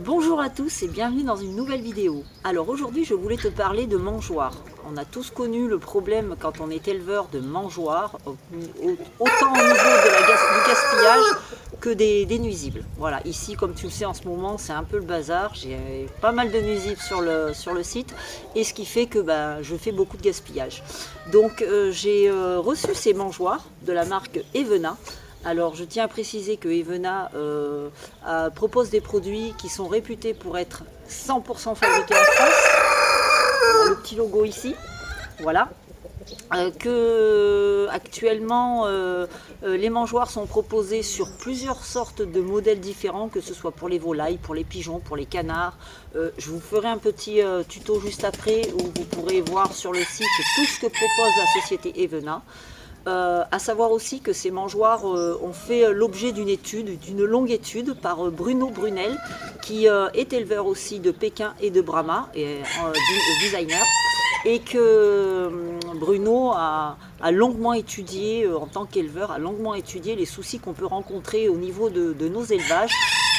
Bonjour à tous et bienvenue dans une nouvelle vidéo. Alors aujourd'hui je voulais te parler de mangeoires. On a tous connu le problème quand on est éleveur de mangeoires, autant au niveau du gaspillage que des nuisibles. Voilà, ici comme tu le sais en ce moment c'est un peu le bazar, j'ai pas mal de nuisibles sur le site et ce qui fait que je fais beaucoup de gaspillage. Donc j'ai reçu ces mangeoires de la marque Evena. Alors je tiens à préciser que Evena propose des produits qui sont réputés pour être 100% fabriqués en France. On a le petit logo ici, voilà. Que actuellement les mangeoires sont proposés sur plusieurs sortes de modèles différents, que ce soit pour les volailles, pour les pigeons, pour les canards. Je vous ferai un petit tuto juste après où vous pourrez voir sur le site tout ce que propose la société Evena. À savoir aussi que ces mangeoires ont fait l'objet d'une longue étude par Bruno Brunel, qui est éleveur aussi de Pékin et de Brahma, et designer, et que Bruno a longuement étudié, en tant qu'éleveur, a longuement étudié les soucis qu'on peut rencontrer au niveau de nos élevages.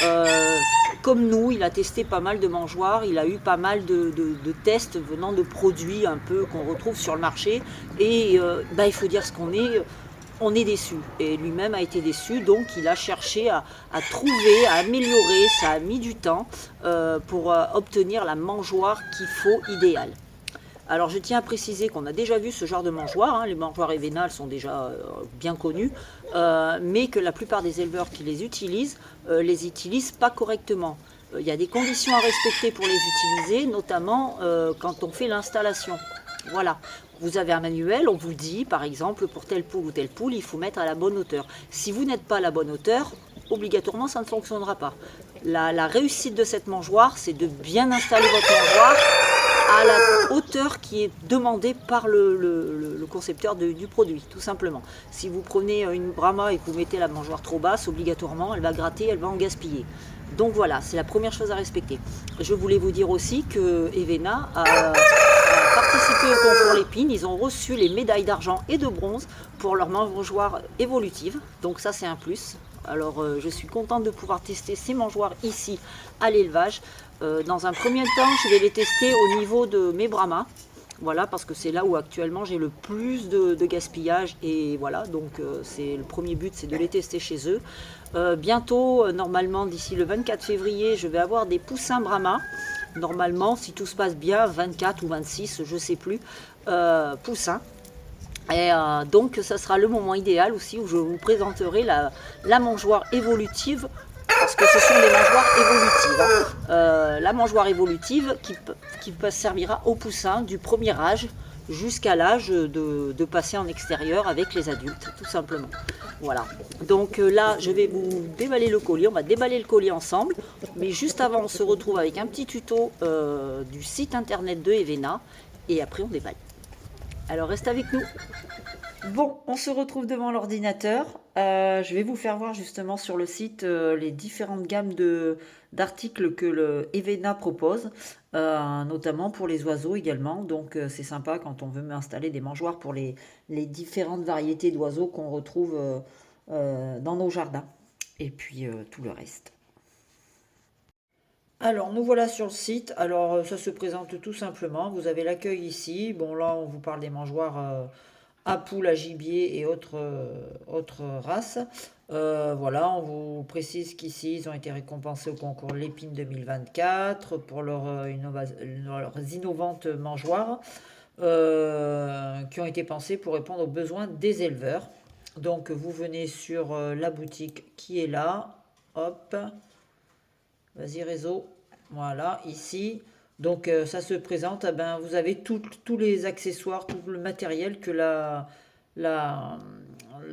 Euh, Comme nous, il a testé pas mal de mangeoires, il a eu pas mal de tests venant de produits un peu qu'on retrouve sur le marché. Et il faut dire ce qu'on est, on est déçu. Et lui-même a été déçu, donc il a cherché à trouver, à améliorer. Ça a mis du temps pour obtenir la mangeoire qu'il faut idéale. Alors je tiens à préciser qu'on a déjà vu ce genre de mangeoires, hein, les mangeoires Evena sont déjà bien connues, mais que la plupart des éleveurs qui les utilisent pas correctement. Il y a des conditions à respecter pour les utiliser, notamment quand on fait l'installation. Voilà, vous avez un manuel, on vous dit par exemple pour telle poule ou telle poule, il faut mettre à la bonne hauteur. Si vous n'êtes pas à la bonne hauteur, obligatoirement ça ne fonctionnera pas. La réussite de cette mangeoire, c'est de bien installer votre mangeoire à la hauteur qui est demandée par le concepteur du produit, tout simplement. Si vous prenez une Brahma et que vous mettez la mangeoire trop basse, obligatoirement, elle va gratter, elle va en gaspiller. Donc voilà, c'est la première chose à respecter. Je voulais vous dire aussi que Evena a participé au concours Lépine. Ils ont reçu les médailles d'argent et de bronze pour leur mangeoire évolutive. Donc ça, c'est un plus. Alors je suis contente de pouvoir tester ces mangeoires ici à l'élevage. Dans un premier temps, je vais les tester au niveau de mes Brahmas. Voilà, parce que c'est là où actuellement j'ai le plus de gaspillage. Et voilà, donc c'est le premier but, c'est de les tester chez eux. Bientôt, normalement, d'ici le 24 février, je vais avoir des poussins Brahma. Normalement, si tout se passe bien, 24 ou 26, je ne sais plus, poussins. Et donc, ça sera le moment idéal aussi où je vous présenterai la mangeoire évolutive, parce que ce sont des mangeoires évolutives. La mangeoire évolutive qui servira aux poussins du premier âge jusqu'à l'âge de passer en extérieur avec les adultes, tout simplement. Voilà. Donc là, je vais vous déballer le colis. On va déballer le colis ensemble. Mais juste avant, on se retrouve avec un petit tuto du site internet de Evena. Et après, on déballe. Alors, reste avec nous. Bon, on se retrouve devant l'ordinateur. Je vais vous faire voir justement sur le site les différentes gammes d'articles que le Evena propose, notamment pour les oiseaux également. Donc c'est sympa quand on veut installer des mangeoires pour les différentes variétés d'oiseaux qu'on retrouve dans nos jardins. Et puis tout le reste. Alors, nous voilà sur le site. Alors, ça se présente tout simplement. Vous avez l'accueil ici. Bon, là, on vous parle des mangeoires à poules, à gibier et autres races. Voilà, on vous précise qu'ici, ils ont été récompensés au concours Lépine 2024 pour leurs innovantes mangeoires qui ont été pensées pour répondre aux besoins des éleveurs. Donc, vous venez sur la boutique qui est là. Hop, vas-y réseau. Voilà, ici. Donc ça se présente, vous avez tous les accessoires, tout le matériel que la, la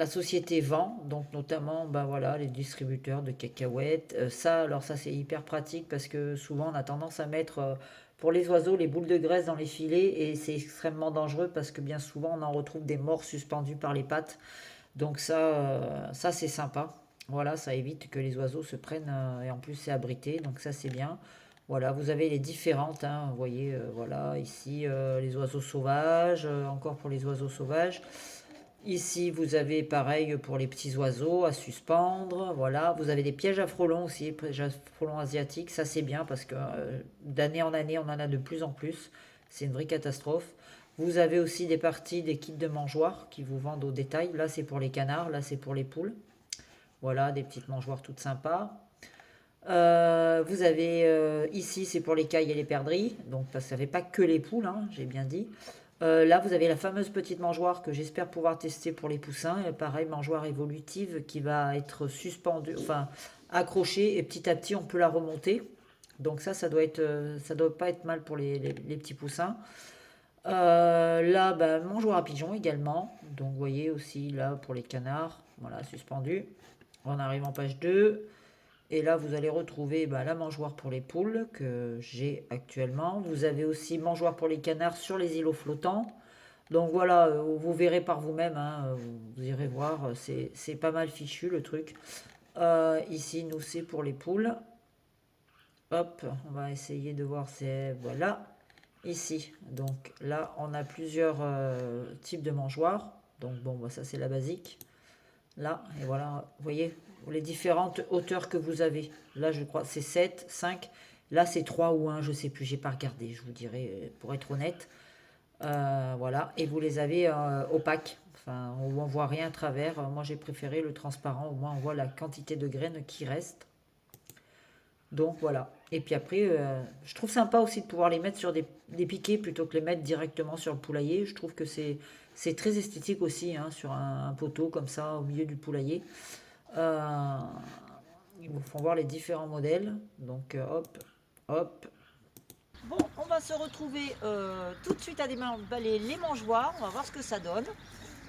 société vend, donc notamment voilà, les distributeurs de cacahuètes. Alors ça c'est hyper pratique parce que souvent on a tendance à mettre pour les oiseaux les boules de graisse dans les filets et c'est extrêmement dangereux parce que bien souvent on en retrouve des morts suspendus par les pattes. Donc ça c'est sympa. Voilà, ça évite que les oiseaux se prennent et en plus c'est abrité, donc ça c'est bien. Voilà, vous avez les différentes, hein, vous voyez, voilà, ici les oiseaux sauvages, encore pour les oiseaux sauvages. Ici, vous avez pareil pour les petits oiseaux à suspendre. Voilà, vous avez des pièges à frelons aussi, pièges à frelons asiatiques. Ça, c'est bien parce que d'année en année, on en a de plus en plus. C'est une vraie catastrophe. Vous avez aussi des parties, des kits de mangeoires qui vous vendent au détail. Là, c'est pour les canards, là, c'est pour les poules. Voilà, des petites mangeoires toutes sympas. Vous avez ici, c'est pour les cailles et les perdrix. Donc, parce que ça ne fait pas que les poules, hein, j'ai bien dit. Là, vous avez la fameuse petite mangeoire que j'espère pouvoir tester pour les poussins. Pareil, mangeoire évolutive qui va être suspendue, enfin accrochée et petit à petit on peut la remonter. Donc ça doit pas être mal pour les petits poussins. Là, bah, mangeoire à pigeons également. Donc vous voyez aussi là pour les canards, voilà suspendu. On arrive en page 2. Et là, vous allez retrouver bah, la mangeoire pour les poules que j'ai actuellement. Vous avez aussi mangeoire pour les canards sur les îlots flottants. Donc voilà, vous verrez par vous-même, hein, vous irez voir, c'est pas mal fichu le truc. Ici, nous, c'est pour les poules. Hop, on va essayer de voir, c'est voilà, ici. Donc là, on a plusieurs types de mangeoires. Donc bon, bah, ça c'est la basique. Là, et voilà, vous voyez les différentes hauteurs que vous avez. Là, je crois c'est 7, 5. Là, c'est 3 ou 1, je sais plus, j'ai pas regardé, je vous dirai, pour être honnête. Voilà, et vous les avez opaques, enfin, où on voit rien à travers. Moi, j'ai préféré le transparent, au moins on voit la quantité de graines qui reste. Donc voilà. Et puis après, je trouve sympa aussi de pouvoir les mettre sur des piquets plutôt que les mettre directement sur le poulailler. Je trouve que c'est très esthétique aussi, hein, sur un poteau comme ça au milieu du poulailler. Ils vous font voir les différents modèles. Donc hop, hop. Bon, on va se retrouver tout de suite à déballer les mangeoires. On va voir ce que ça donne.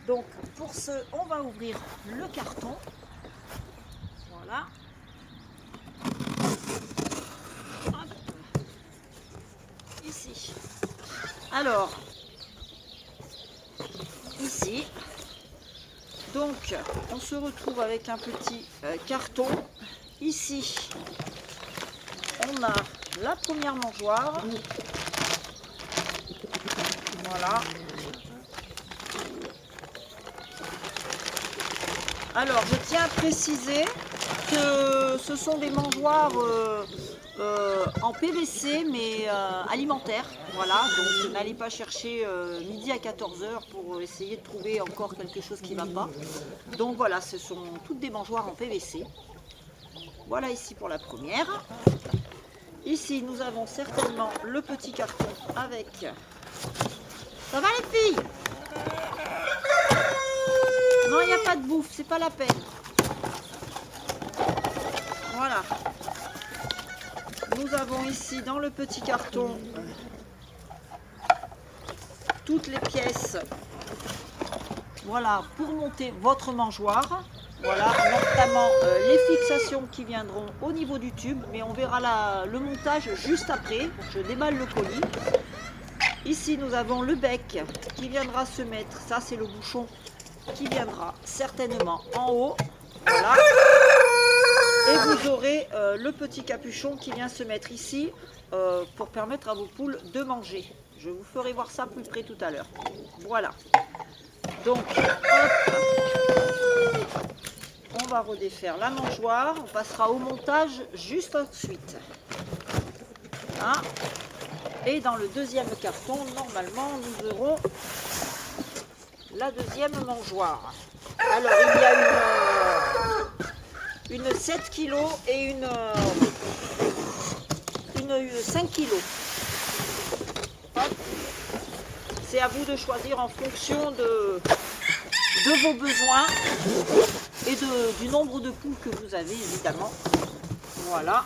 Donc pour ce, on va ouvrir le carton. Voilà. Ici. Alors, ici, donc on se retrouve avec un petit carton. Ici, on a la première mangeoire. Voilà. Alors, je tiens à préciser que ce sont des mangeoires en PVC, mais alimentaires. Voilà, donc n'allez pas chercher midi à 14 h pour essayer de trouver encore quelque chose qui ne va pas. Donc voilà, ce sont toutes des mangeoires en PVC. Voilà ici pour la première. Ici, nous avons certainement le petit carton avec... Ça va les filles? Non, il n'y a pas de bouffe, c'est pas la peine. Voilà. Nous avons ici dans le petit carton toutes les pièces, voilà, pour monter votre mangeoire. Voilà, notamment les fixations qui viendront au niveau du tube, mais on verra le montage juste après. Je déballe le colis. Ici, nous avons le bec qui viendra se mettre, ça c'est le bouchon qui viendra certainement en haut. Voilà. Et vous aurez le petit capuchon qui vient se mettre ici pour permettre à vos poules de manger. Je vous ferai voir ça plus près tout à l'heure. Voilà. Donc, hop, on va redéfaire la mangeoire. On passera au montage juste ensuite. Hein? Et dans le deuxième carton, normalement, nous aurons la deuxième mangeoire. Alors, il y a une 7 kg et une 5 kg. C'est à vous de choisir en fonction de vos besoins et du nombre de poules que vous avez, évidemment. Voilà.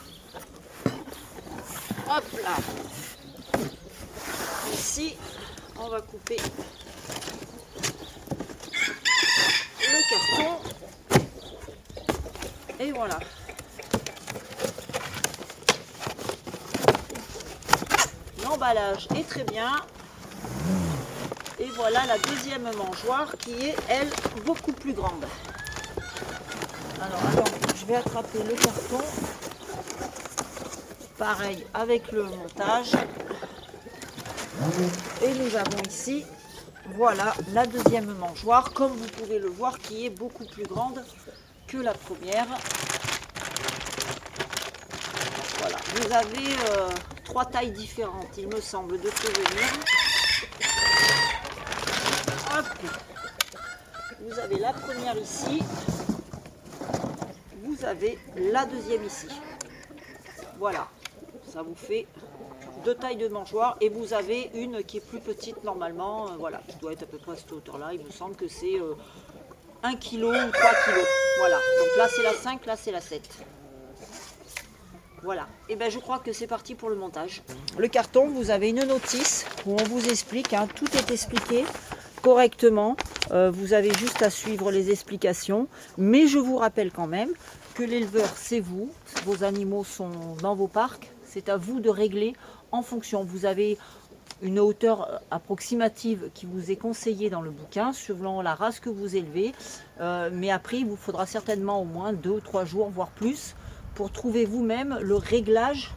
Hop là. Ici, on va couper le carton. Et voilà. L'emballage est très bien. Et voilà la deuxième mangeoire qui est, elle, beaucoup plus grande. Alors, attends, je vais attraper le carton. Pareil avec le montage. Et nous avons ici voilà la deuxième mangeoire, comme vous pouvez le voir, qui est beaucoup plus grande que la première. Voilà, vous avez 3 tailles différentes, il me semble, de souvenir. Hop. Vous avez la première ici, vous avez la deuxième ici. Voilà, ça vous fait 2 tailles de mangeoire et vous avez une qui est plus petite normalement, voilà, qui doit être à peu près à cette hauteur-là. Il me semble que c'est 1 kg ou 3 kg. Voilà, donc là c'est la 5, là c'est la 7. Voilà, et bien je crois que c'est parti pour le montage. Le carton, vous avez une notice où on vous explique, hein, tout est expliqué correctement. Vous avez juste à suivre les explications. Mais je vous rappelle quand même que l'éleveur, c'est vous. Vos animaux sont dans vos parcs. C'est à vous de régler en fonction. Vous avez une hauteur approximative qui vous est conseillée dans le bouquin, selon la race que vous élevez. Mais après, il vous faudra certainement au moins 2 ou 3 jours, voire plus, pour trouver vous-même le réglage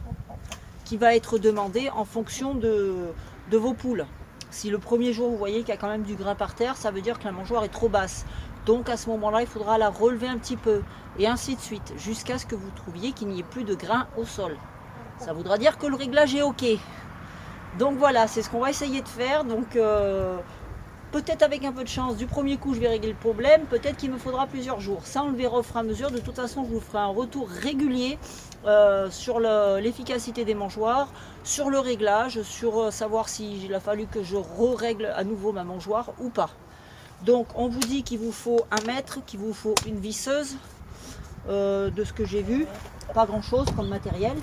qui va être demandé en fonction de vos poules. Si le premier jour vous voyez qu'il y a quand même du grain par terre, ça veut dire que la mangeoire est trop basse. Donc à ce moment-là, il faudra la relever un petit peu et ainsi de suite, jusqu'à ce que vous trouviez qu'il n'y ait plus de grain au sol. Ça voudra dire que le réglage est OK. Donc voilà, c'est ce qu'on va essayer de faire. Donc peut-être avec un peu de chance, du premier coup je vais régler le problème, peut-être qu'il me faudra plusieurs jours. Ça on le verra au fur et à mesure. De toute façon, je vous ferai un retour régulier sur l'efficacité des mangeoires, sur le réglage, sur savoir s'il a fallu que je re-règle à nouveau ma mangeoire ou pas. Donc on vous dit qu'il vous faut 1 mètre, qu'il vous faut une visseuse, de ce que j'ai vu, pas grand chose comme matériel.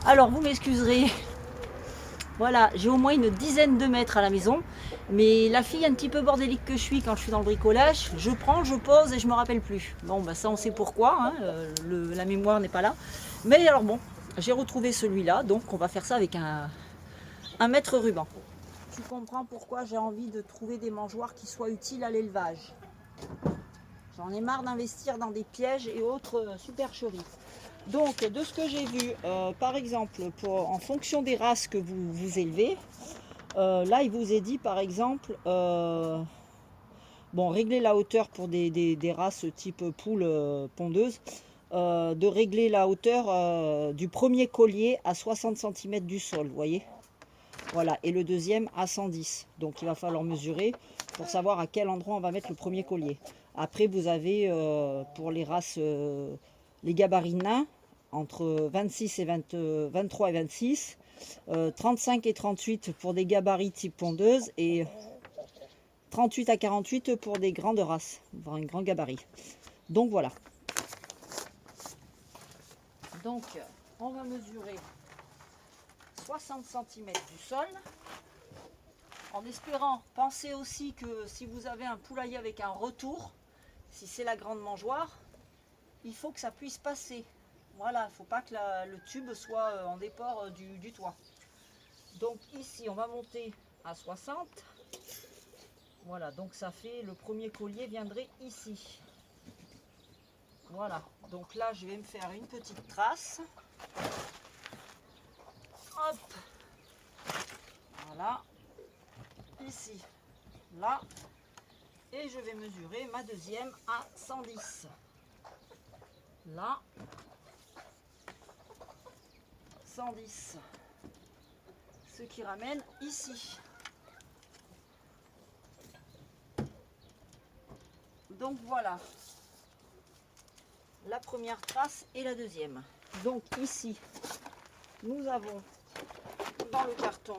Alors vous m'excuserez, voilà, j'ai au moins une dizaine de mètres à la maison, mais la fille un petit peu bordélique que je suis quand je suis dans le bricolage, je prends, je pose et je me rappelle plus. Bon, bah ça on sait pourquoi, hein, la mémoire n'est pas là. Mais alors bon, j'ai retrouvé celui-là, donc on va faire ça avec un mètre ruban. Tu comprends pourquoi j'ai envie de trouver des mangeoires qui soient utiles à l'élevage. J'en ai marre d'investir dans des pièges et autres supercheries. Donc, de ce que j'ai vu, par exemple, en fonction des races que vous élevez, là, il vous est dit, par exemple, bon, régler la hauteur pour des races type poule pondeuse, de régler la hauteur du premier collier à 60 cm du sol, vous voyez. Voilà, et le deuxième à 110. Donc, il va falloir mesurer pour savoir à quel endroit on va mettre le premier collier. Après, vous avez, pour les races... les gabarits nains, entre 26 et 23 et 26, 35 et 38 pour des gabarits type pondeuse et 38 à 48 pour des grandes races, voire un grand gabarit. Donc voilà. Donc on va mesurer 60 cm du sol. En espérant, pensez aussi que si vous avez un poulailler avec un retour, si c'est la grande mangeoire, il faut que ça puisse passer. Voilà, il ne faut pas que le tube soit en déport du toit. Donc ici, on va monter à 60. Voilà, donc ça fait, le premier collier viendrait ici. Voilà, donc là, je vais me faire une petite trace. Hop. Voilà. Ici, là. Et je vais mesurer ma deuxième à 110. Là. 110, ce qui ramène ici. Donc voilà la première trace et la deuxième. Donc ici nous avons dans le carton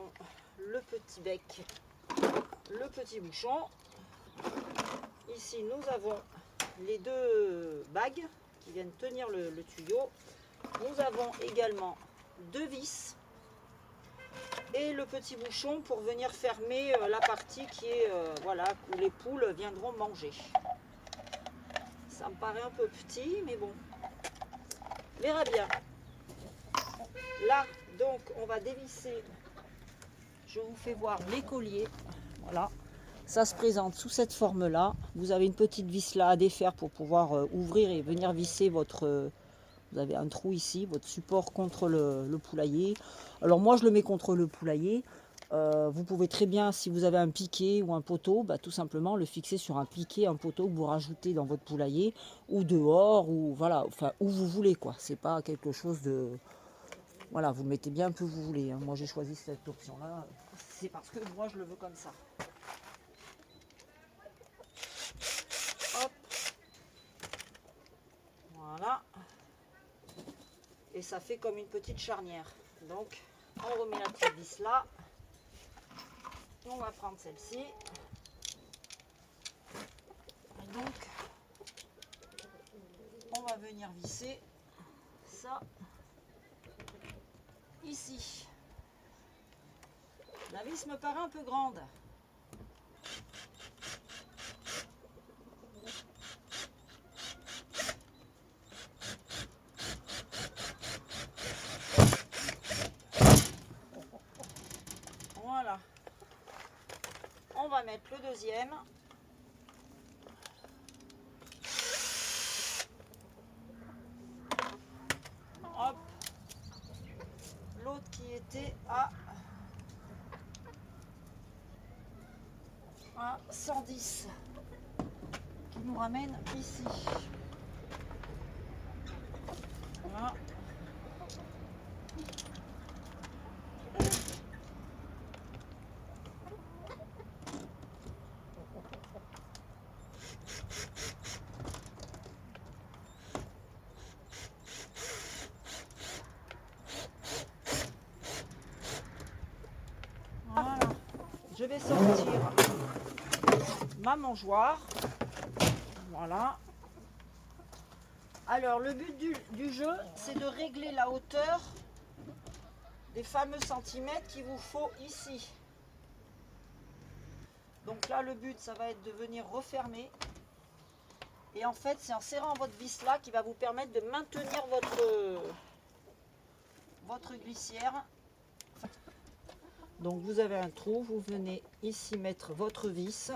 le petit bec, le petit bouchon. Ici nous avons les 2 bagues qui viennent tenir le tuyau. Nous avons également 2 vis et le petit bouchon pour venir fermer la partie qui est voilà, où les poules viendront manger. Ça me paraît un peu petit, mais bon, on verra bien. Là, donc, on va dévisser. Je vous fais voir les colliers. Voilà, ça se présente sous cette forme-là. Vous avez une petite vis là à défaire pour pouvoir ouvrir et venir visser votre... Vous avez un trou ici, votre support contre le poulailler. Alors moi, je le mets contre le poulailler. Vous pouvez très bien, si vous avez un piquet ou un poteau, bah, tout simplement le fixer sur un piquet, un poteau que vous rajoutez dans votre poulailler ou dehors, ou voilà, enfin où vous voulez quoi. C'est pas quelque chose de, voilà, vous le mettez bien un peu où vous voulez. Hein. Moi j'ai choisi cette option là, c'est parce que moi je le veux comme ça. Hop, voilà, et ça fait comme une petite charnière. Donc on remet la petite vis là. On va prendre celle-ci. Et donc, on va venir visser ça ici. La vis me paraît un peu grande. Voilà. On va mettre le deuxième. Hop. L'autre qui était à 110. Qui nous ramène ici. Voilà. Voilà. Je vais sortir ma mangeoire. Voilà. Alors le but du jeu, c'est de régler la hauteur des fameux centimètres qu'il vous faut ici. Donc là le but ça va être de venir refermer. Et en fait c'est en serrant votre vis là qui va vous permettre de maintenir votre glissière. Donc vous avez un trou, vous venez ici mettre votre vis.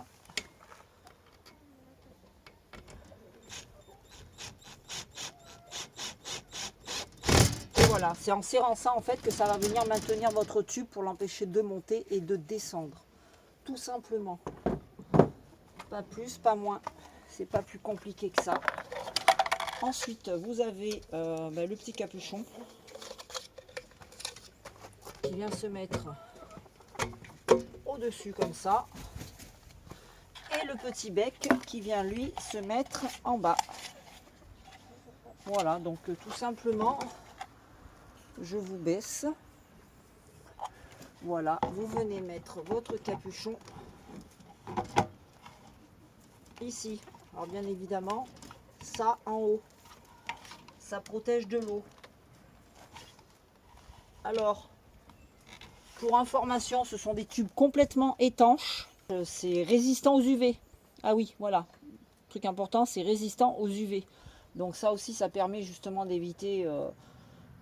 Voilà, c'est en serrant ça en fait que ça va venir maintenir votre tube pour l'empêcher de monter et de descendre. Tout simplement. Pas plus, pas moins. C'est pas plus compliqué que ça. Ensuite, vous avez le petit capuchon qui vient se mettre au-dessus comme ça. Et le petit bec qui vient lui se mettre en bas. Voilà, donc tout simplement... Je vous baisse. Voilà, vous venez mettre votre capuchon ici. Alors bien évidemment, ça en haut. Ça protège de l'eau. Alors, pour information, ce sont des tubes complètement étanches. C'est résistant aux UV. Ah oui, voilà. Truc important, c'est résistant aux UV. Donc ça aussi, ça permet justement d'éviter...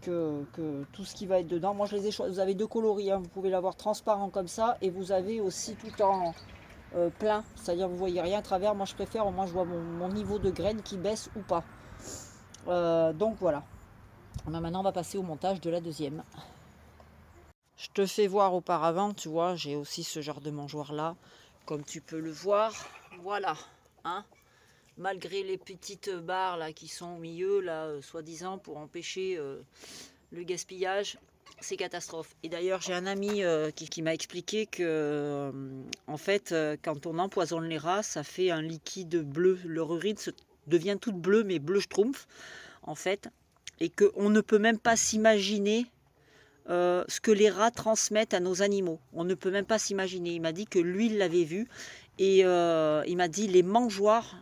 que tout ce qui va être dedans. Moi je les ai choisis, vous avez deux coloris, hein. Vous pouvez l'avoir transparent comme ça et vous avez aussi tout en plein, c'est-à-dire vous voyez rien à travers. Moi je préfère, au moins je vois mon niveau de graine qui baisse ou pas. Donc voilà. Maintenant on va passer au montage de la deuxième. Je te fais voir auparavant, tu vois, j'ai aussi ce genre de mangeoire là, comme tu peux le voir. Voilà, hein. Malgré les petites barres là qui sont au milieu là, soi-disant pour empêcher le gaspillage, c'est catastrophe. Et d'ailleurs j'ai un ami qui m'a expliqué que en fait quand on empoisonne les rats, ça fait un liquide bleu. Leur urine devient toute bleue, mais bleu schtroumpf en fait, et qu'on ne peut même pas s'imaginer ce que les rats transmettent à nos animaux. On ne peut même pas s'imaginer. Il m'a dit que lui il l'avait vu et il m'a dit les mangeoires,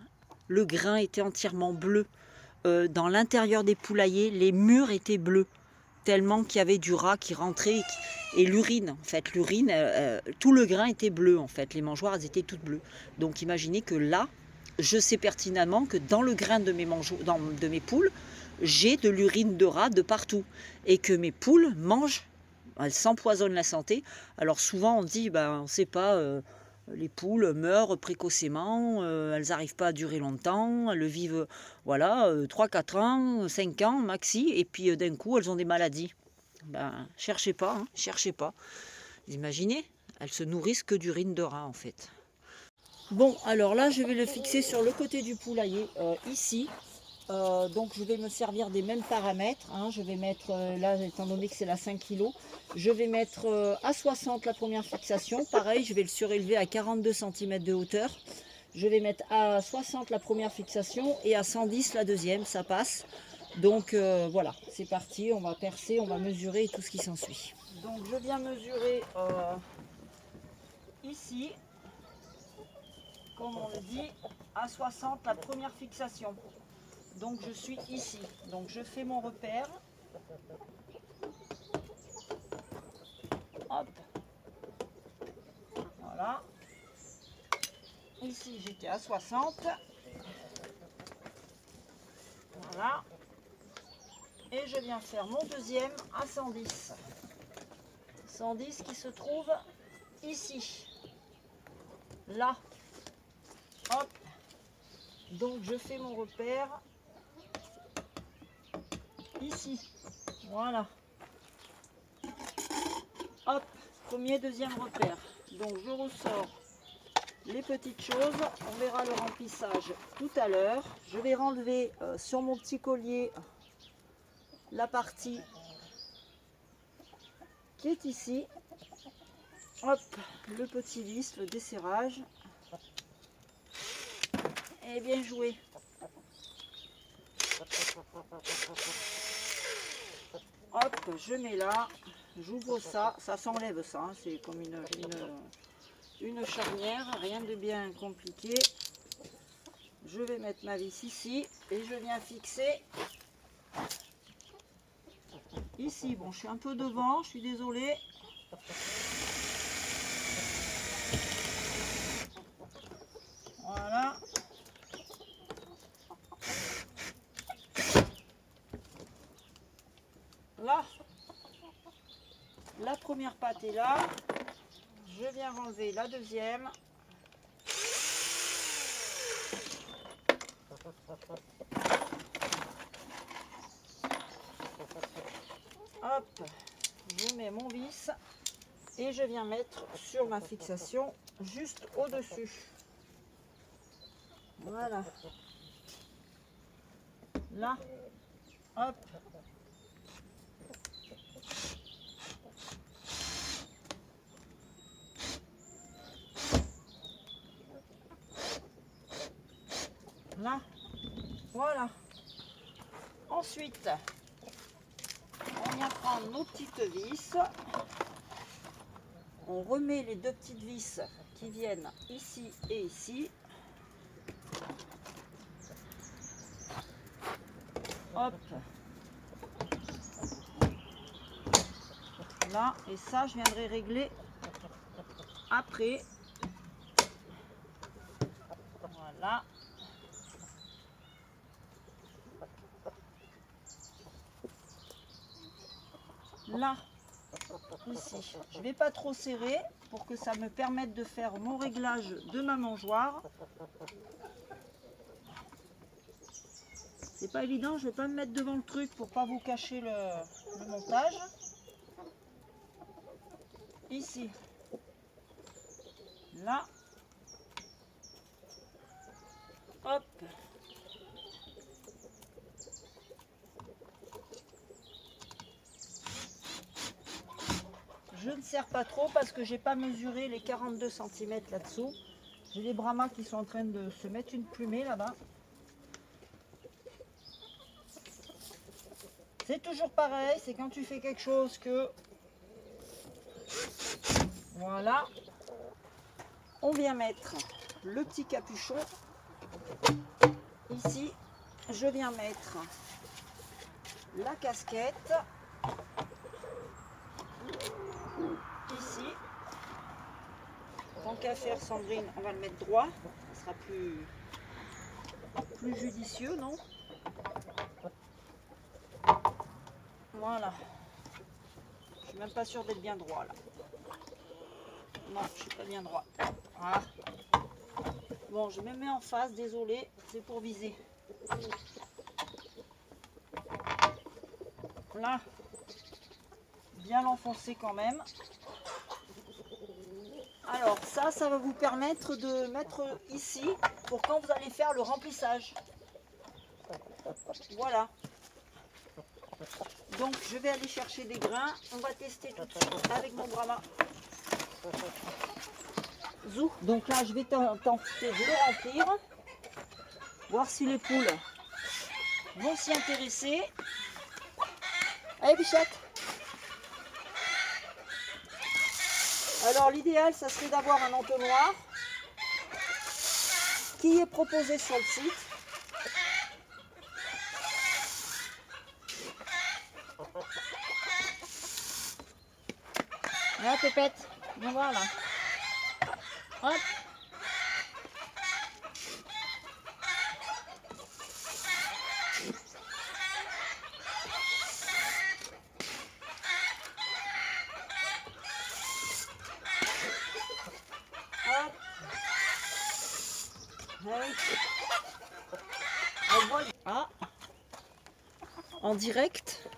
le grain était entièrement bleu. Dans l'intérieur des poulaillers, les murs étaient bleus, tellement qu'il y avait du rat qui rentrait. Et l'urine, en fait, tout le grain était bleu, en fait. Les mangeoires, elles étaient toutes bleues. Donc imaginez que là, je sais pertinemment que dans le grain de mes poules, j'ai de l'urine de rat de partout. Et que mes poules mangent, elles s'empoisonnent la santé. Alors souvent, on dit, on ne sait pas... les poules meurent précocement, elles n'arrivent pas à durer longtemps, elles vivent 3-4 ans, 5 ans maxi, et puis d'un coup elles ont des maladies. Cherchez pas, hein, cherchez pas. Vous imaginez, elles se nourrissent que d'urine de rat en fait. Bon, alors là, je vais le fixer sur le côté du poulailler, ici. Donc je vais me servir des mêmes paramètres, hein. Je vais mettre, là étant donné que c'est la 5 kg, je vais mettre à 60 la première fixation. Pareil, je vais le surélever à 42 cm de hauteur. Je vais mettre à 60 la première fixation et à 110 la deuxième, ça passe. Donc voilà, c'est parti, on va percer, on va mesurer et tout ce qui s'ensuit. Donc je viens mesurer ici, comme on le dit, à 60 la première fixation. Donc je suis ici, donc je fais mon repère, hop, voilà, ici j'étais à 60, voilà, et je viens faire mon deuxième à 110, 110 qui se trouve ici, là, hop, donc je fais mon repère ici, voilà, hop, premier, deuxième repère, donc je ressors les petites choses, on verra le remplissage tout à l'heure. Je vais renlever sur mon petit collier la partie qui est ici, hop, le petit vis, le desserrage, et bien joué. Hop, je mets là, j'ouvre ça, ça s'enlève ça, hein, c'est comme une charnière, rien de bien compliqué. Je vais mettre ma vis ici et je viens fixer ici. Bon, je suis un peu devant, je suis désolée. Voilà. Là, la première patte est là. Je viens enlever la deuxième. Hop, je mets mon vis et je viens mettre sur ma fixation juste au-dessus. Voilà. Là, hop. Là, voilà. Ensuite, on vient prendre nos petites vis. On remet les deux petites vis qui viennent ici et ici. Hop. Là, et ça, je viendrai régler après. Voilà. Là, ici, je ne vais pas trop serrer pour que ça me permette de faire mon réglage de ma mangeoire. C'est pas évident, je ne vais pas me mettre devant le truc pour pas vous cacher le montage. Ici, là, hop. Je ne serre pas trop parce que j'ai pas mesuré les 42 cm là-dessous. J'ai les Brahmas qui sont en train de se mettre une plumée là-bas. C'est toujours pareil, c'est quand tu fais quelque chose que... Voilà. On vient mettre le petit capuchon. Ici, je viens mettre la casquette. Ici. Tant qu'à faire, Sandrine, on va le mettre droit. Ça sera plus judicieux, non? Voilà. Je suis même pas sûre d'être bien droit là. Non, je suis pas bien droit. Voilà. Bon, je me mets en face, désolé, c'est pour viser. Là, bien l'enfoncer quand même. Alors ça va vous permettre de mettre ici pour quand vous allez faire le remplissage. Voilà. Donc je vais aller chercher des grains. On va tester tout de suite avec mon Brahma. Zou. Donc là je vais tenter de le remplir. Voir si les poules vont s'y intéresser. Allez bichette. Alors l'idéal ça serait d'avoir un entonnoir qui est proposé sur le site. Là, pépette, viens voir là. Hop. Hop. Allez. Ah. En direct.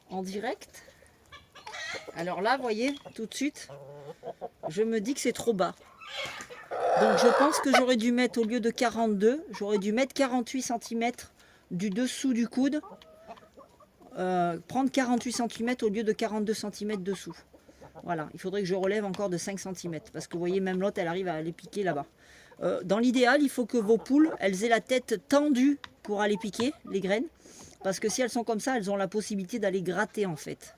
En direct. Alors là, vous voyez, tout de suite, je me dis que c'est trop bas. Donc je pense que j'aurais dû mettre, au lieu de 42, j'aurais dû mettre 48 cm du dessous du coude. Prendre 48 cm au lieu de 42 cm dessous. Voilà, il faudrait que je relève encore de 5 cm. Parce que vous voyez, même l'autre, elle arrive à les piquer là-bas. Dans l'idéal, il faut que vos poules, elles aient la tête tendue pour aller piquer les graines. Parce que si elles sont comme ça, elles ont la possibilité d'aller gratter en fait.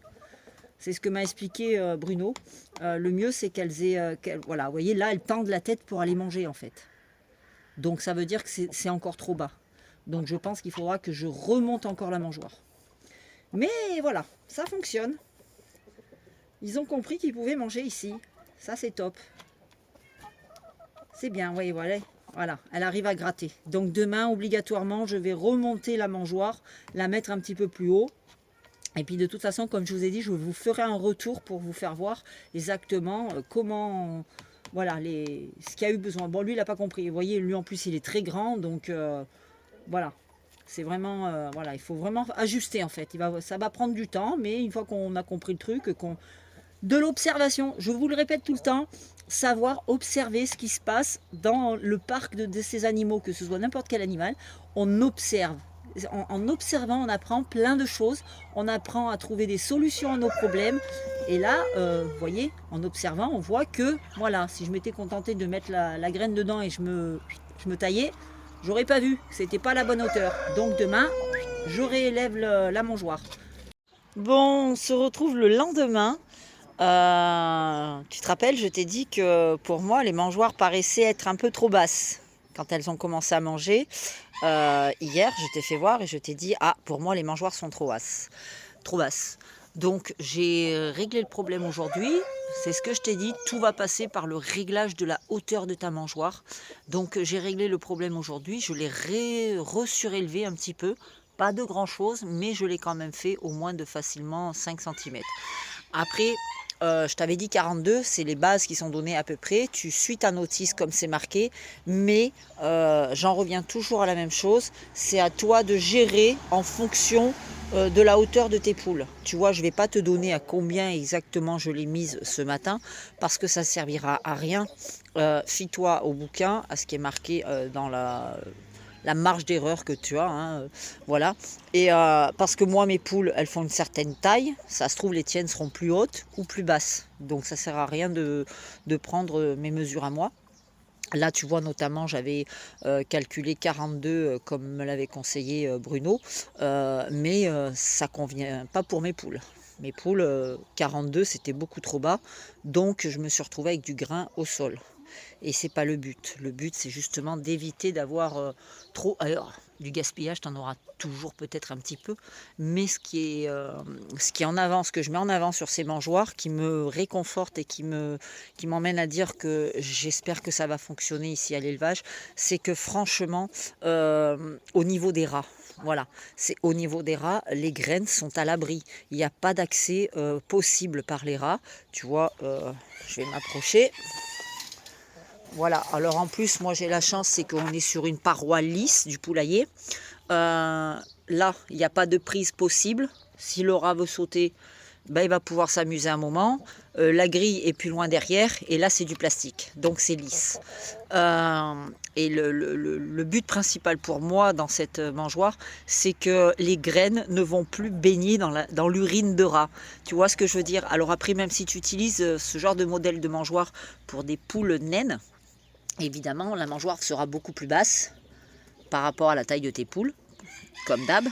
C'est ce que m'a expliqué Bruno. Le mieux, c'est qu'elles aient... voilà, vous voyez, là, elles tendent la tête pour aller manger, en fait. Donc, ça veut dire que c'est encore trop bas. Donc, je pense qu'il faudra que je remonte encore la mangeoire. Mais voilà, ça fonctionne. Ils ont compris qu'ils pouvaient manger ici. Ça, c'est top. C'est bien, oui, voilà. Voilà, elle arrive à gratter. Donc, demain, obligatoirement, je vais remonter la mangeoire, la mettre un petit peu plus haut. Et puis de toute façon, comme je vous ai dit, je vous ferai un retour pour vous faire voir exactement comment, voilà, ce qu'il y a eu besoin. Bon, lui, il n'a pas compris. Vous voyez, lui en plus, il est très grand, donc voilà. C'est vraiment, voilà, il faut vraiment ajuster en fait. Ça va prendre du temps, mais une fois qu'on a compris le truc, de l'observation, je vous le répète tout le temps, savoir observer ce qui se passe dans le parc de ces animaux, que ce soit n'importe quel animal, on observe. En observant, on apprend plein de choses, on apprend à trouver des solutions à nos problèmes. Et là, vous voyez, en observant, on voit que, voilà, si je m'étais contentée de mettre la graine dedans et je me taillais, j'aurais pas vu, c'était pas la bonne hauteur. Donc demain, je réélève la mangeoire. Bon, on se retrouve le lendemain. Tu te rappelles, je t'ai dit que pour moi, les mangeoires paraissaient être un peu trop basses quand elles ont commencé à manger. Hier, je t'ai fait voir et je t'ai dit, ah, pour moi, les mangeoires sont trop basses. Donc, j'ai réglé le problème aujourd'hui. C'est ce que je t'ai dit, tout va passer par le réglage de la hauteur de ta mangeoire. Donc, j'ai réglé le problème aujourd'hui. Je l'ai resurélevé un petit peu. Pas de grand chose, mais je l'ai quand même fait au moins de facilement 5 cm. Après, je t'avais dit 42, c'est les bases qui sont données à peu près. Tu suis ta notice comme c'est marqué, mais j'en reviens toujours à la même chose. C'est à toi de gérer en fonction de la hauteur de tes poules. Tu vois, je ne vais pas te donner à combien exactement je l'ai mise ce matin, parce que ça ne servira à rien. Fie-toi au bouquin, à ce qui est marqué dans la marge d'erreur que tu as, hein, voilà. Et parce que moi, mes poules, elles font une certaine taille, ça se trouve, les tiennes seront plus hautes ou plus basses. Donc, ça ne sert à rien de prendre mes mesures à moi. Là, tu vois, notamment, j'avais calculé 42 comme me l'avait conseillé Bruno, mais ça ne convient pas pour mes poules. Mes poules, 42, c'était beaucoup trop bas, donc je me suis retrouvée avec du grain au sol. Et c'est pas le but. Le but, c'est justement d'éviter d'avoir trop... Alors, du gaspillage, tu en auras toujours peut-être un petit peu, mais ce qui est en avant, ce que je mets en avant sur ces mangeoires, qui me réconforte et qui m'emmène à dire que j'espère que ça va fonctionner ici à l'élevage, c'est que franchement, au niveau des rats, voilà, c'est au niveau des rats, les graines sont à l'abri. Il n'y a pas d'accès possible par les rats. Tu vois, je vais m'approcher. Voilà, alors en plus, moi j'ai la chance, c'est qu'on est sur une paroi lisse du poulailler. Là, il n'y a pas de prise possible. Si le rat veut sauter, ben, il va pouvoir s'amuser un moment. La grille est plus loin derrière et là c'est du plastique, donc c'est lisse. Et le but principal pour moi dans cette mangeoire, c'est que les graines ne vont plus baigner dans l'urine de rat. Tu vois ce que je veux dire? Alors après, même si tu utilises ce genre de modèle de mangeoire pour des poules naines, évidemment la mangeoire sera beaucoup plus basse par rapport à la taille de tes poules, comme d'hab.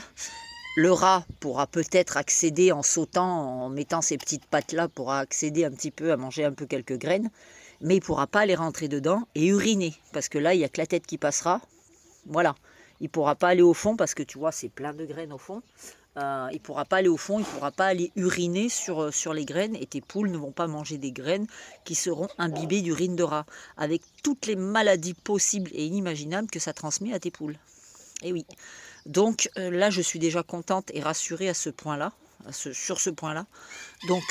Le rat pourra peut-être accéder en sautant, en mettant ses petites pattes là, pourra accéder un petit peu à manger un peu quelques graines, mais il ne pourra pas aller rentrer dedans et uriner, parce que là, il n'y a que la tête qui passera. Voilà, il ne pourra pas aller au fond, parce que tu vois, c'est plein de graines au fond. Il ne pourra pas aller au fond, il ne pourra pas aller uriner sur les graines, et tes poules ne vont pas manger des graines qui seront imbibées d'urine de rat, avec toutes les maladies possibles et inimaginables que ça transmet à tes poules. Et oui. Donc là, je suis déjà contente et rassurée à ce point-là, sur ce point-là. Donc,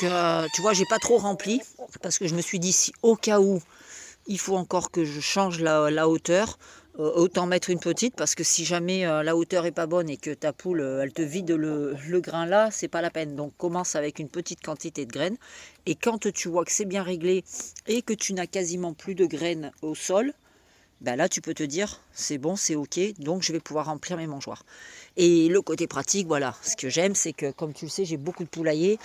tu vois, j'ai pas trop rempli, parce que je me suis dit, si au cas où, il faut encore que je change la hauteur, autant mettre une petite, parce que si jamais la hauteur est pas bonne et que ta poule, elle te vide le grain là, c'est pas la peine. Donc, commence avec une petite quantité de graines. Et quand tu vois que c'est bien réglé et que tu n'as quasiment plus de graines au sol, ben là tu peux te dire c'est bon, c'est ok, donc je vais pouvoir remplir mes mangeoires. Et le côté pratique, voilà, ce que j'aime, c'est que comme tu le sais, j'ai beaucoup de poulaillers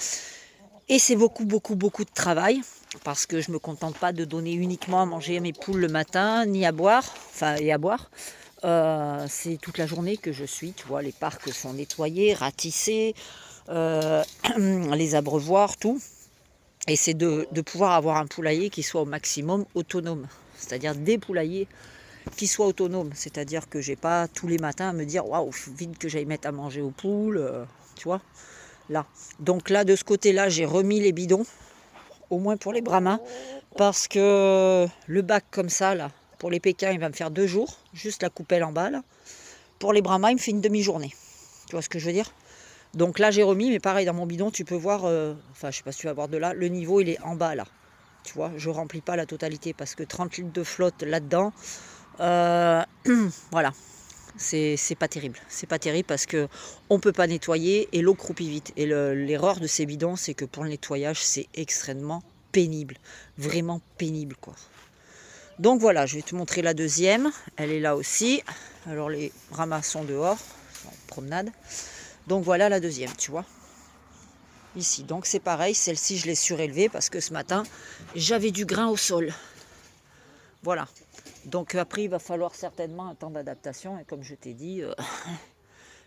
et c'est beaucoup de travail, parce que je ne me contente pas de donner uniquement à manger à mes poules le matin, ni à boire, et à boire. C'est toute la journée que je suis, tu vois, les parcs sont nettoyés, ratissés, les abreuvoirs, tout. Et c'est de pouvoir avoir un poulailler qui soit au maximum autonome, c'est-à-dire des poulaillers qui soient autonomes, c'est-à-dire que j'ai pas tous les matins à me dire waouh, vite que j'aille mettre à manger aux poules, tu vois, là. Donc là, de ce côté-là, j'ai remis les bidons, au moins pour les brahmas, parce que le bac comme ça, là, pour les pékins, il va me faire 2 jours, juste la coupelle en bas, là. Pour les brahmas, il me fait une demi-journée. Tu vois ce que je veux dire? Donc là, j'ai remis, mais pareil, dans mon bidon, tu peux voir, enfin, je sais pas si tu vas voir de là, le niveau, il est en bas, là. Tu vois, je remplis pas la totalité, parce que 30 litres de flotte là-dedans, voilà, c'est pas terrible. C'est pas terrible parce que on peut pas nettoyer et l'eau croupit vite. Et l'erreur de ces bidons, c'est que pour le nettoyage, c'est extrêmement pénible. Vraiment pénible, quoi. Donc voilà, je vais te montrer la deuxième. Elle est là aussi. Alors les brahmas sont dehors, en promenade. Donc voilà la deuxième, tu vois. Ici, donc c'est pareil, celle-ci je l'ai surélevée parce que ce matin, j'avais du grain au sol. Voilà. Donc après, il va falloir certainement un temps d'adaptation. Et comme je t'ai dit,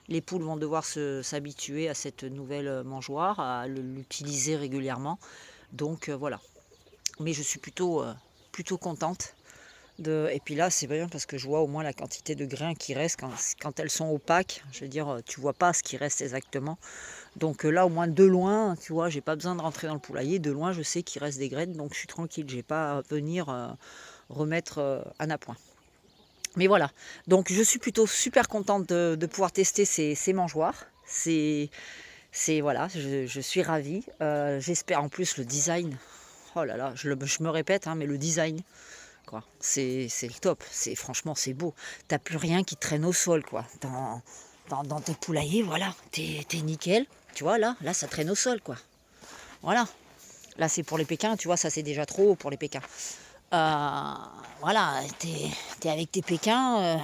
les poules vont devoir s'habituer à cette nouvelle mangeoire, à l'utiliser régulièrement. Donc voilà. Mais je suis plutôt contente. Et puis là, c'est bien parce que je vois au moins la quantité de grains qui reste quand elles sont opaques. Je veux dire, tu vois pas ce qui reste exactement. Donc là, au moins de loin, tu vois, j'ai pas besoin de rentrer dans le poulailler. De loin, je sais qu'il reste des graines, donc je suis tranquille. J'ai pas à venir remettre un appoint. Mais voilà, donc je suis plutôt super contente de pouvoir tester ces mangeoires. Voilà, je suis ravie. J'espère en plus le design. Oh là là, je me répète, hein, mais le design, quoi, c'est le top. Franchement, c'est beau. T'as plus rien qui traîne au sol, quoi. Dans tes poulaillers, voilà, t'es nickel. Tu vois, là, ça traîne au sol, quoi. Voilà. Là, c'est pour les pékins, tu vois, ça c'est déjà trop haut pour les pékins. Voilà, t'es avec tes pékins.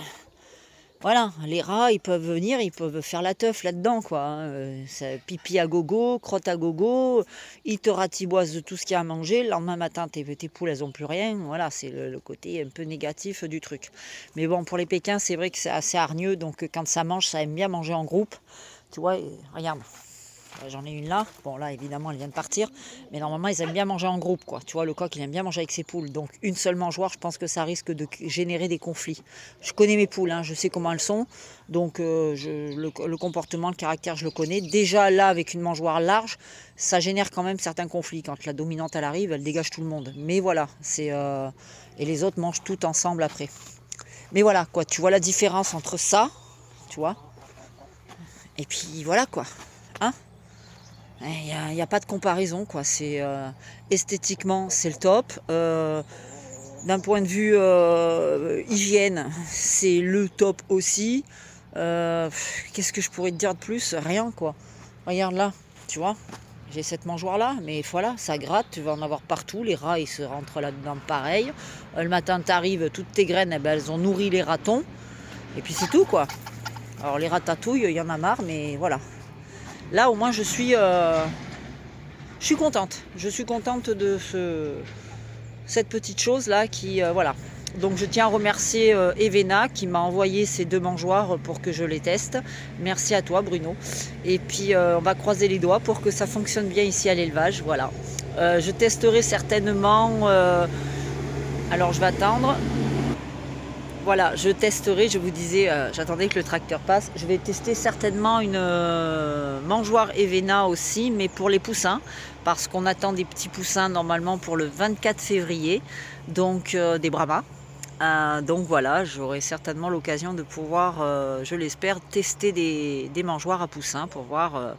Voilà, les rats, ils peuvent venir, ils peuvent faire la teuf là-dedans, quoi. Hein. Pipi à gogo, crotte à gogo, ils te ratiboisent de tout ce qu'il y a à manger. Le lendemain matin, tes poules, elles n'ont plus rien. Voilà, c'est le côté un peu négatif du truc. Mais bon, pour les pékins, c'est vrai que c'est assez hargneux. Donc, quand ça mange, ça aime bien manger en groupe. Tu vois, regarde. J'en ai une là. Bon, là, évidemment, elle vient de partir. Mais normalement, ils aiment bien manger en groupe, quoi. Tu vois, le coq, il aime bien manger avec ses poules. Donc, une seule mangeoire, je pense que ça risque de générer des conflits. Je connais mes poules, hein, je sais comment elles sont. Donc, le comportement, le caractère, je le connais. Déjà, là, avec une mangeoire large, ça génère quand même certains conflits. Quand la dominante, elle arrive, elle dégage tout le monde. Mais voilà, et les autres mangent tout ensemble après. Mais voilà, quoi. Tu vois la différence entre ça, tu vois. Et puis, voilà, quoi. Hein? Il n'y a pas de comparaison, quoi. Esthétiquement, c'est le top. D'un point de vue hygiène, c'est le top aussi. Qu'est-ce que je pourrais te dire de plus? Rien, quoi. Regarde là, tu vois. j'ai cette mangeoire là, mais voilà, ça gratte, tu vas en avoir partout, les rats ils se rentrent là-dedans pareil. Le matin tu arrives, toutes tes graines, eh ben, elles ont nourri les ratons, et puis c'est tout quoi. Alors les ratatouilles, il y en a marre, mais voilà. Là au moins je suis contente. Je suis contente de cette petite chose là qui, voilà. Donc je tiens à remercier Evena qui m'a envoyé ces 2 mangeoires pour que je les teste. Merci à toi Bruno. Et puis on va croiser les doigts pour que ça fonctionne bien ici à l'élevage. Voilà. Je testerai certainement... alors je vais attendre. Voilà, je testerai, je vous disais, j'attendais que le tracteur passe. Je vais tester certainement une mangeoire Evena aussi, mais pour les poussins, parce qu'on attend des petits poussins normalement pour le 24 février, donc des Brahmas. Donc voilà, j'aurai certainement l'occasion de pouvoir, je l'espère, tester des mangeoires à poussins pour voir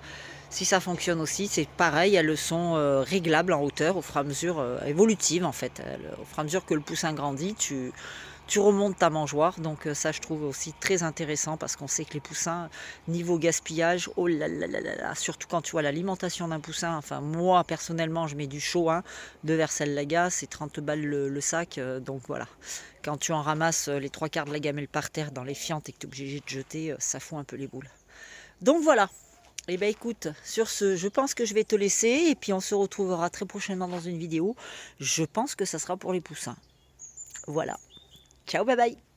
si ça fonctionne aussi. C'est pareil, elles sont réglables en hauteur au fur et à mesure, évolutives en fait. Au fur et à mesure que le poussin grandit, tu remontes ta mangeoire, donc ça je trouve aussi très intéressant parce qu'on sait que les poussins, niveau gaspillage, oh là là là là, surtout quand tu vois l'alimentation d'un poussin, enfin moi personnellement je mets du chaud, hein, de Versailles-Laga, c'est 30 balles le sac, donc voilà. Quand tu en ramasses les 3/4 de la gamelle par terre dans les fientes et que tu es obligé de jeter, ça fout un peu les boules. Donc voilà. Et ben écoute, sur ce, je pense que je vais te laisser et puis on se retrouvera très prochainement dans une vidéo. Je pense que ça sera pour les poussins. Voilà. Ciao, bye bye.